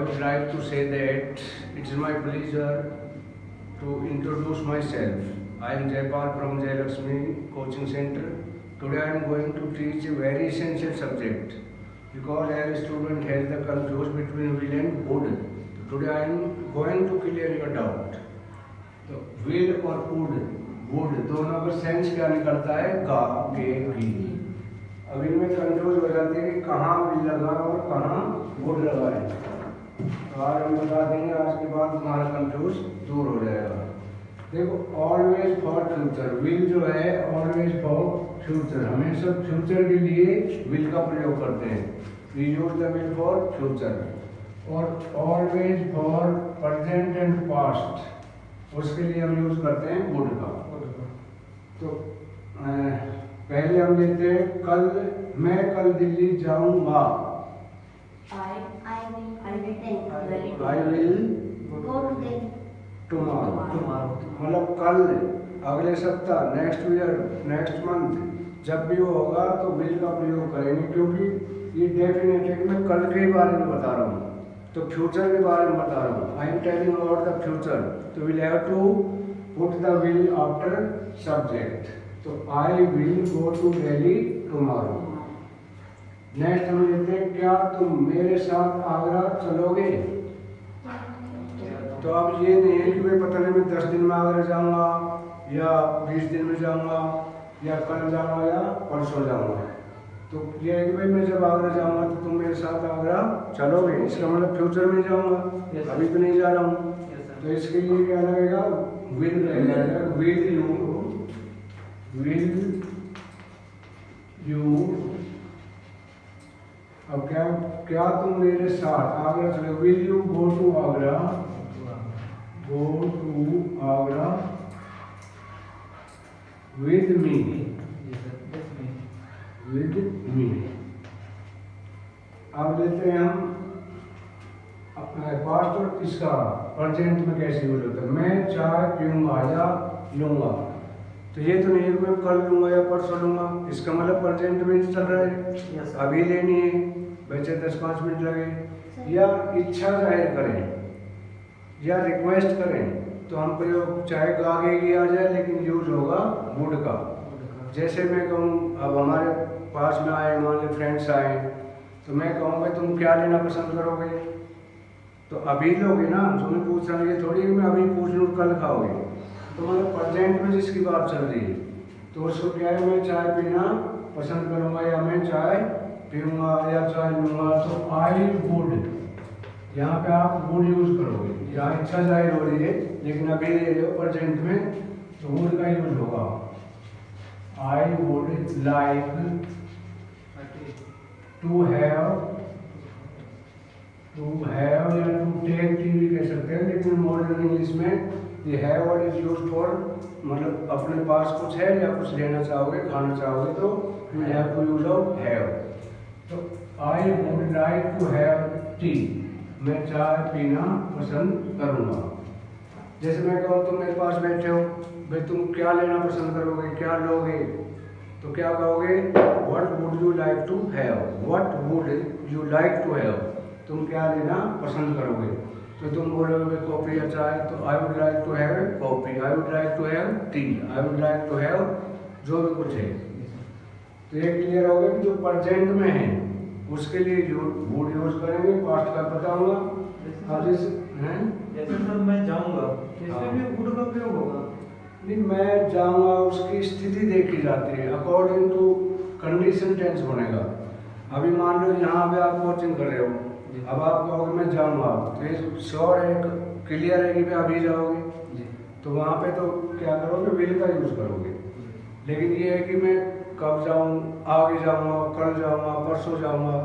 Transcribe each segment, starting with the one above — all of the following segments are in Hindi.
would like to say that it is my pleasure to introduce myself. I am Jaypal from Jay Lakshmi Coaching Center. Today I am going to teach a very essential subject because every student has the confused between will and would. Today I am going to clear your doubt. तो will और would दोनों का सेंस क्या निकलता है? गा, गे, गी। अब इनमें कंफ्यूज हो जाते हैं कि कहाँ will लगा और कहाँ would लगा है। तो आज हम बता देंगे, आज के बाद तुम्हारा कंफ्यूज दूर हो जाएगा। देखो, ऑलवेज फॉर फ्यूचर, विल जो है ऑलवेज फॉर फ्यूचर, हमेशा फ्यूचर के लिए विल का प्रयोग करते हैं। We use the will for future. और always for present and past, उसके लिए हम यूज करते हैं वुड का। तो पहले हम लेते हैं कल, मैं कल दिल्ली जाऊंगा। I will go to the tomorrow। मतलब कल, अगले सप्ताह, नेक्स्ट ईयर, नेक्स्ट मंथ, जब भी वो होगा तो विल का प्रयोग करेंगे, क्योंकि ये डेफिनेट है कि मैं कल के बारे में बता रहा हूँ, तो फ्यूचर के बारे में बता रहा हूँ। I am telling about the future, तो will have to put the will after subject. तो I will go to Delhi tomorrow. Next हम लेते हैं, क्या तुम मेरे साथ आगरा चलोगे? तो अब ये नहीं है कि भाई पता नहीं मैं 10 दिन में आगरा जाऊंगा या 20 दिन में जाऊंगा या कल जाऊंगा या परसों जाऊंगा। तो ये है कि भाई मैं जब आगरा जाऊंगा तो तुम मेरे साथ आगरा चलोगे, इसका मतलब फ्यूचर में जाऊंगा, अभी तो नहीं जा रहा हूँ। तो इसके लिए क्या लगेगा? विल लगेगा। विल यू, अब क्या तुम मेरे साथ आगरा चलोगे? Will you go to Agra? Go to Agra with me? With me. अब लेते हैं हम पास्ट और इसका प्रेजेंट में कैसे यूज होता है। मैं चाय पीऊंगा या लूंगा, तो ये तो नहीं है कि मैं कल लूंगा या परसों लूंगा, इसका मतलब प्रेजेंट में चल रहा है, अभी लेनी है, बचे 10-5 मिनट लगे। या इच्छा जाहिर करें या रिक्वेस्ट करें, तो हम प्रयोग चाहे आगे की आ जाए, लेकिन यूज होगा वुड का। जैसे मैं कहूँ, अब हमारे पास में आए, मान लो फ्रेंड्स आए, तो मैं कहूँ भाई तुम क्या लेना पसंद करोगे? तो अभी लोगे ना, तो मैं पूछ रहा हूँ, ये थोड़ी मैं अभी पूछ लूँ कल खाओगे। तो मतलब प्रेजेंट में जिसकी बात चल रही है, तो उसको क्या है, मैं चाय पीना पसंद करूँगा या मैं चाय पीऊँगा या चाय लूँगा। तो आई वुड, यहाँ पे आप वुड यूज करोगे, यहाँ इच्छा जाहिर हो रही है लेकिन अभी ले रहे हो प्रेजेंट में, तो वुड का यूज होगा। I would like to have या टू टेक टी भी कह सकते हैं, लेकिन मॉडर्न इंग्लिश में ये have word is used for, मतलब अपने पास कुछ है या कुछ लेना चाहोगे, खाना चाहोगे, तो you have to use of have. तो I would like to have tea, मैं चाय पीना पसंद करूँगा। जैसे मैं कहूँ तुम मेरे पास बैठे हो, भाई तुम क्या लेना पसंद करोगे, क्या लोगे? तो क्या कहोगे? What would you like to have? What would you like to have, तुम क्या लेना पसंद करोगे? तो तुम बोलोगे कॉफी या चाय, तो I would like to have coffee, I would like to have tea, I would like to have जो भी कुछ है। तो ये क्लियर हो गया कि जो प्रेजेंट में है उसके लिए वुड यूज करेंगे, पास्ट का बताऊंगा। अब जैसे सर मैं जाऊंगा, इसमें भी वुड का प्रयोग होगा? नहीं, मैं जाऊंगा उसकी स्थिति देखी जाती है, अकॉर्डिंग टू कंडीशन टेंस बनेगा। अभी मान लो यहाँ पे आप कोचिंग कर रहे हो, अब आप कहोगे मैं जाऊंगा, तो ये श्योर है, क्लियर है कि भाई अभी जाओगे, तो वहाँ पे तो क्या करोगे? विल का यूज करोगे। लेकिन ये है कि मैं कब जाऊँ, आगे जाऊँगा, कल जाऊँगा, परसों जाऊँगा,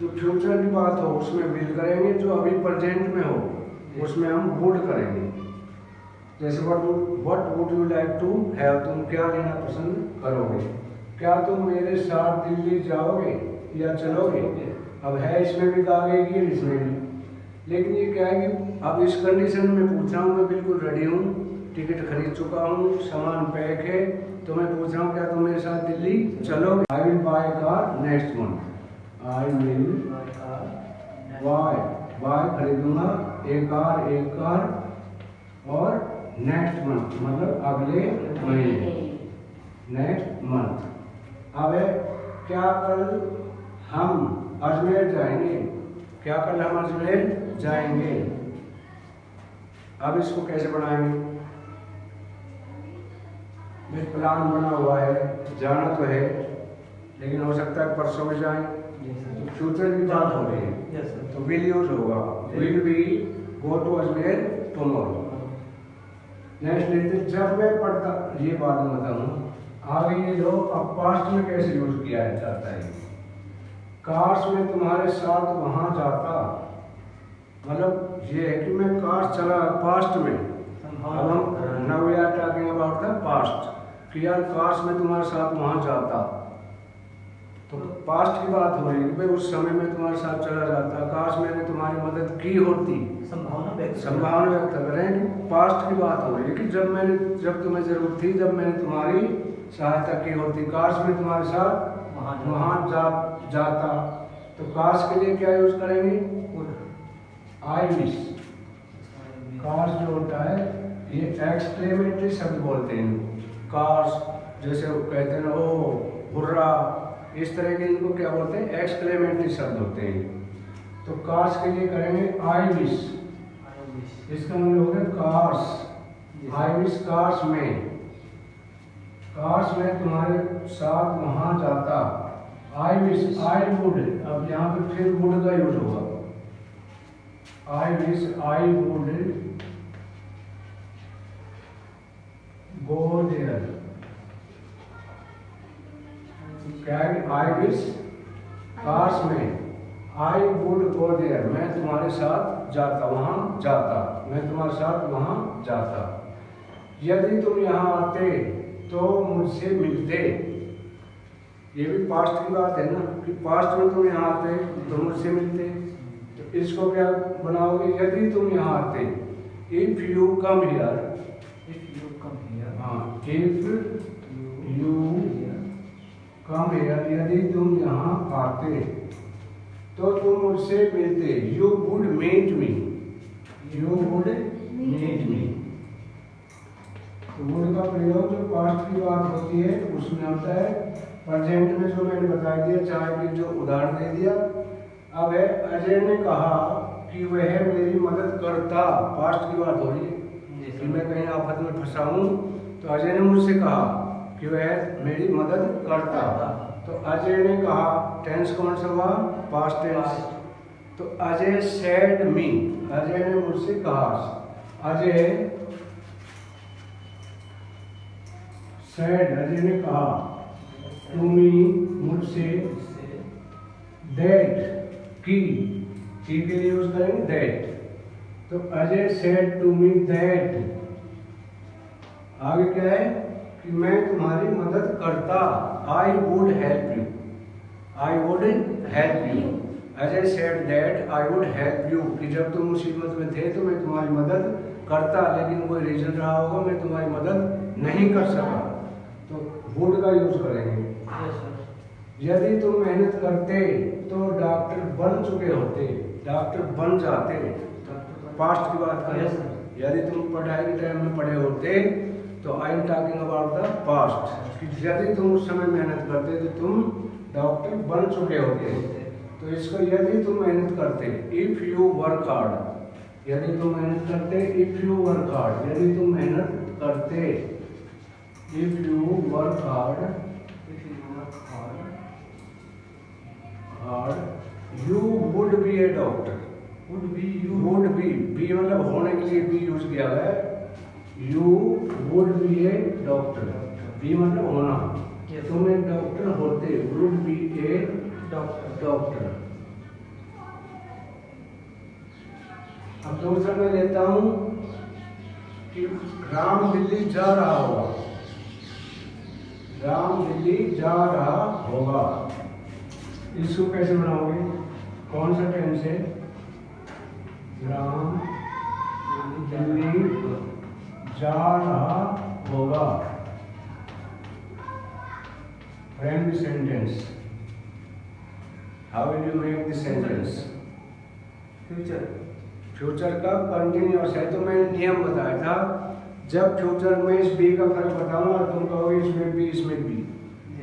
जो फ्यूचर की बात हो उसमें विल करेंगे, जो अभी प्रेजेंट में हो उसमें हम वुड करेंगे। जैसे what would you like to have, तुम क्या लेना पसंद करोगे? क्या तुम मेरे साथ दिल्ली जाओगे या चलोगे? अब है इसमें भी आगे की, इसमें भी, लेकिन ये क्या है कि अब इस कंडीशन में पूछ रहा हूँ, मैं बिल्कुल रेडी हूँ, टिकट खरीद चुका हूँ, सामान पैक है, तो मैं पूछ रहा हूँ क्या तुम मेरे साथ दिल्ली चलोगे? I will buy car next month, I will buy buy खरीदूंगा एक कार और नेक्स्ट मंथ मतलब अगले महीने, नेक्स्ट मंथ। अब क्या कल हम अजमेर जाएंगे, क्या कल हम अजमेर जाएंगे। अब इसको कैसे बनाएंगे, मेरे प्लान बना हुआ है, जाना तो है लेकिन हो सकता है परसों में जाएं, फ्यूचर की बात हो रही है तो विल यूज होगा, will be go to Ajmer tomorrow. Next लेते जब मैं पढ़ता, ये बात मैं बताऊँ आगे ये लोग अब पास्ट में कैसे यूज किया जाता है। काश में तुम्हारे साथ वहां जाता, मतलब ये है कि मैं काश चला पास्ट में, अब हम now we are talking about the past कि यार काश में तुम्हारे साथ वहां जाता, तो पास्ट की बात हो रही है भाई उस समय में तुम्हारे साथ चला जाता, काश मैंने तुम्हारी मदद की होती, संभावना व्यक्त कर रहे हैं। पास्ट की बात हो रही है कि जब तुम्हें जरूरत थी, जब मैंने तुम्हारी सहायता की होती, काश में तुम्हारे साथ वहां जाता। तो काश के लिए क्या यूज करेंगे, आई विश। काश जो होता है ये एक्सक्लेमेटरी शब्द बोलते हैं, काश जैसे कहते हैं ओ हुर्रा, इस तरह के इनको क्या बोलते हैं, एक्सक्लेमेटरी शब्द होते हैं। तो काश के लिए करेंगे आई विश, इसका मतलब हो गया काश, आई विश काश में तुम्हारे साथ वहां जाता, आई विश आई वुड, अब यहाँ पे फिर वुड का यूज होगा, I wish I would go there, क्या है आई विश काश में, आई वुड गो देयर मैं तुम्हारे साथ जाता, वहां जाता, मैं तुम्हारे साथ वहां जाता। यदि तुम यहाँ आते तो मुझसे मिलते, ये भी पास्ट की बात है ना कि पास्ट में तुम यहाँ आते तो मुझसे मिलते। तो इसको क्या बनाओगे, यदि तुम यहाँ आते, इफ यू कम हियर, हाँ इफ यू कम हियर, यदि तुम यहाँ आते तो तुम मुझसे मिलते, you would meet me, you would meet me. तो वुड का प्रयोग जो पास्ट की बात होती है उसमें होता है, प्रेजेंट में जो मैंने बता दिया, चाहे कि जो उदाहरण दे दिया। अब है अजय ने कहा कि वह मेरी मदद करता, पास्ट की बात हो रही है कि मैं कहीं आफत में फंसा हूँ तो अजय ने मुझसे कहा कि वह मेरी मदद करता। तो अजय ने कहा, टेंस कौन सा हुआ, पास्ट टेंस। तो अजय सेड मी, अजय ने मुझसे कहा, अजय सेड, अजय ने कहा टू मी, मुझसे, दैट की के लिए यूज करेंगे दैट। तो Ajay said to me that, आगे क्या है कि मैं तुम्हारी मदद करता, I would help you, I would help you. Ajay said that I would help you, कि जब तुम मुसीबत में थे तो मैं तुम्हारी मदद करता, लेकिन कोई रीजन रहा होगा मैं तुम्हारी मदद नहीं कर सका, तो वुड का यूज करेंगे। यदि तुम मेहनत करते तो डॉक्टर बन चुके होते, डॉक्टर बन जाते, पास्ट की बात करें। यदि तुम पढ़ाई के टाइम में पढ़े होते तो I am talking about the past, कि यदि तुम उस समय मेहनत करते तो तुम डॉक्टर बन चुके होते। तो इसको यदि तुम मेहनत करते, इफ यू वर्क हार्ड, यदि तुम मेहनत करते, इफ यू वर्क हार्ड, यदि तुम मेहनत करते, if you work hard, you would be a doctor, would be मतलब होने के लिए बी यूज किया है, you would be a doctor, be मतलब होना, तुम एक डॉक्टर होते, वुड बी ए डॉक्टर। अब दूसरा मैं लेता हूं कि राम दिल्ली जा रहा होगा, राम दिल्ली जा रहा होगा, इसको कैसे बनाओगे, कौन सा टेंस है, राम दिल्ली जा रहा होगा, frame the sentence, how will you make the sentence, future future का कंटिन्यूअस है। तो मैंने नियम बताया था, जब फ्यूचर में इस बी का फर्क बताऊंगा तुम कहोगे इसमें बी इसमें बी,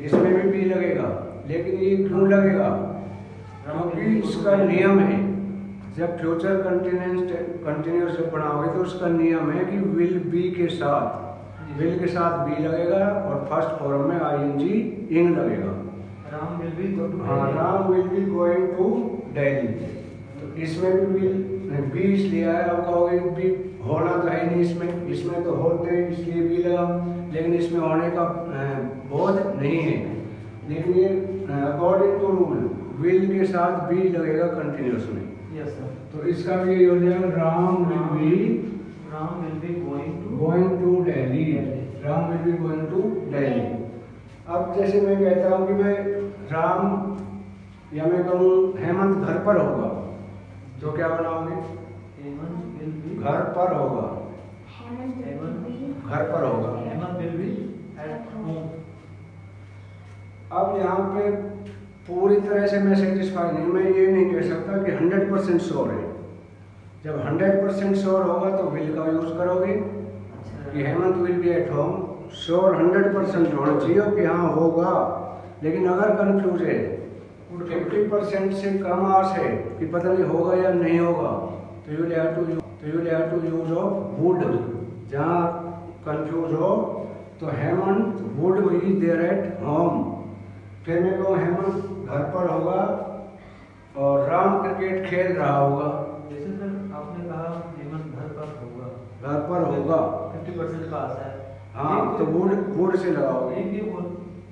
इसमें भी बी लगेगा, लेकिन ये क्यों लगेगा? क्योंकि इसका नियम है, जब फ्यूचर कंटिन्यूअस बनाओगे तो उसका नियम है कि विल बी के साथ बी लगेगा और फर्स्ट फॉर्म में आईएनजी इंग लगेगा। Ram will be go to, हाँ, Ram will be going to Delhi. तो इसमें भी विल बी इसलिए आया, अब कहोगे बी होना तो है नहीं, इसमें तो होते इसलिए बी लगा, लेकिन इसमें होने का बोध नहीं है। लेकिन ये अकॉर्डिंग टू रूल विल के साथ बी लगेगा कंटिन्यूअस में। Yes sir. तो इसका भी यही हो जाएगा, Ram will be going to Delhi, Ram will be going to Delhi. अब जैसे मैं कहता हूँ कि मैं राम, या मैं कहूँ हेमंत घर पर होगा, तो क्या बनाओगे? हेमंत विल बी घर पर होगा, घर पर होगा। Hemant will be at home. अब यहाँ पे पूरी तरह से मैं सेटिस्फाई नहीं, मैं ये नहीं कह सकता कि 100% श्योर है। जब 100% श्योर होगा तो विल का यूज करोगे कि Hemant will be at home. Sure 100% होना चाहिए कि हाँ होगा, लेकिन अगर कंफ्यूज है, 50% से कम आस है कि पता नहीं होगा या नहीं होगा, तो you will have to use of would. जहाँ कंफ्यूज हो तो Hemant would be there at home. फिर मैं कहूँ हेमंत घर पर होगा और राम क्रिकेट खेल रहा होगा। जैसे सर आपने कहा हेमंत घर पर होगा, घर पर होगा 50% का आशा है। हाँ, तो वुड से लगाओगे। एक ये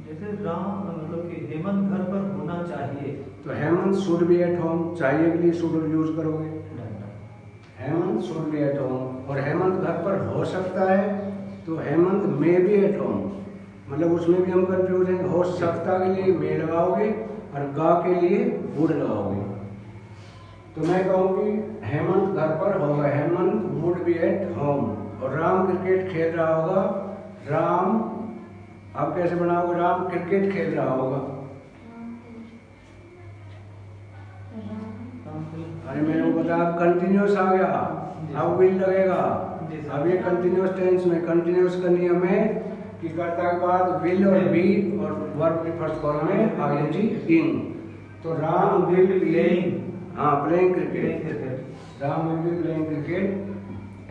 जैसे राम मतलब कि हेमंत घर पर होना चाहिए, तो Hemant should be at home, चाहिए के लिए शुड यूज करोगे। Hemant should be at home. और हेमंत घर पर हो सकता है तो Hemant may be at home, मतलब उसमें भी हम कंफ्यूज हैं। हो सकता के लिए मे लगाओगे और गा के लिए वुड लगाओगे। तो मैं कहूँगी हेमंत घर पर होगा, Hemant would B at home. और राम क्रिकेट खेल रहा होगा, राम, आप कैसे बनाओगे? राम क्रिकेट खेल रहा होगा। अरे मैंने वो बताया, कंटिन्यूस आ गया, अब विल लगेगा। अब ये कंटिन्यूस टेंस में कंटिन्यूस का नियम है कि कर्ता के बाद विल और बी और वर्ब की फर्स्ट फॉर्म में आईएनजी इंग। तो राम विल प्लेइंग, हाँ playing cricket, Ram will be playing cricket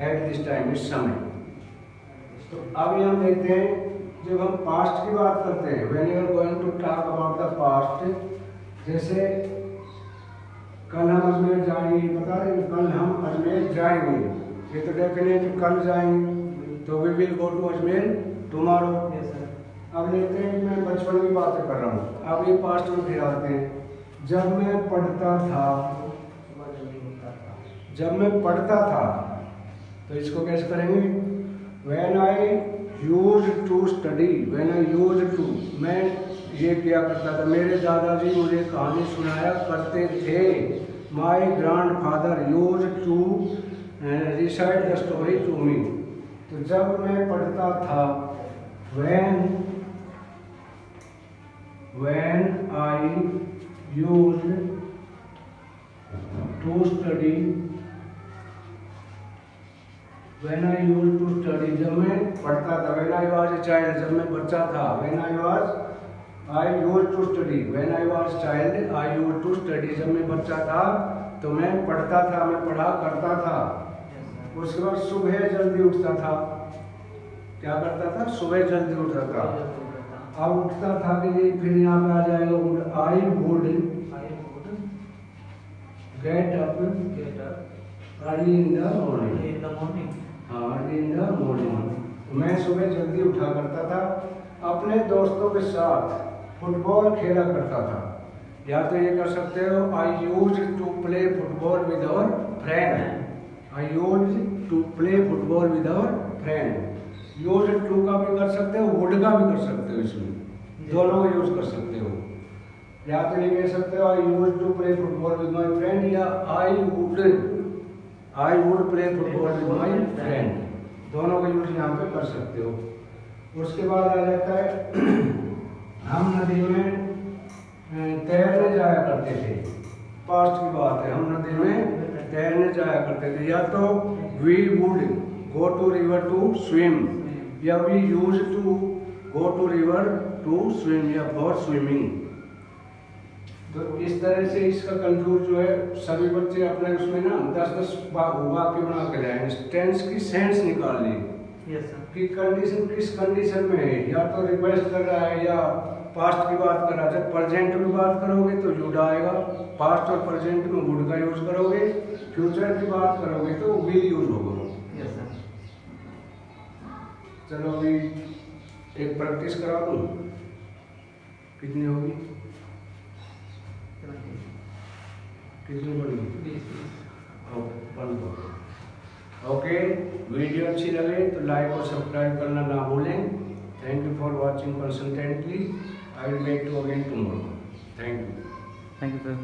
at this time, इस समय। तो अब हम देखते हैं, जब हम पास्ट की बात करते हैं, when you are going to talk about the past, जैसे कल हम अजमेर जाएंगे, बता रहे हैं कल हम अजमेर जाएंगे, ये तो डेफिनेट कल जाएंगे, तो we will go to Ajmer tomorrow. अब लेते हैं, मैं बचपन की बातें कर रहा हूँ, अब ये पास्ट में फिर आते हैं। जब मैं पढ़ता था, जब मैं पढ़ता था, तो इसको कैसे करेंगे? When I used to study, when I used to, मैं ये किया करता था, मेरे दादाजी मुझे कहानी सुनाया करते थे। My grandfather used to recite the story to me. तो जब मैं पढ़ता था, when I used to study, when I used to study, जब मैं पढ़ता था, when I was a child, जब मैं बच्चा था, when I used to study, when I was child, I used to study, जब मैं बच्चा था तो मैं पढ़ता था, मैं पढ़ा करता था। उसके बाद सुबह जल्दी उठता था, क्या करता था? सुबह जल्दी उठता था। अब उठता था कि नहीं, फिर यहाँ पे आ जाएगा I would get up early in the morning. हाँ, अर्ली इन द मॉर्निंग। मैं सुबह जल्दी उठा करता था, अपने दोस्तों के साथ फुटबॉल खेला करता था। या तो ये कर सकते हो, I use to play football with our friend, I use to play football with our friend. Use to का भी कर सकते हो, वुड का भी कर सकते हो, इसमें दोनों का यूज कर सकते हो। या तो ये कह सकते हो I use to play football with my friend, या I would play football with my friend, दोनों का यूज यहाँ पे कर सकते हो। उसके बाद आ जाता है हम नदी में तैरने जाया करते थे। पास्ट की बात है, हम नदी में तैरने जाया करते थे, या तो we would go to river to swim, या we use to go to river to swim, या फॉर स्विमिंग। तो इस तरह से इसका कंफ्यूज जो है सभी बच्चे अपने उसमें ना 10-10 वाक्य बना के लाएंगे, टेंस की सेंस निकाल ली यस सर। कि कंडीशन किस कंडीशन में है, या तो रिक्वेस्ट कर रहा है या पास्ट की बात कर रहा है। जब प्रेजेंट में बात करोगे तो युड आएगा, पास्ट और प्रेजेंट में वुड का यूज करोगे, फ्यूचर की बात करोगे तो विल यूज होगा। Yes sir. चलो अभी एक प्रैक्टिस करा दूं, कितनी होगी, कितनी बड़ी, ओके। वीडियो अच्छी लगे तो लाइक और सब्सक्राइब करना ना भूलें। थैंक यू फॉर वॉचिंग कंसल्टेंटली। I will make to again tomorrow. Thank you. Thank you sir.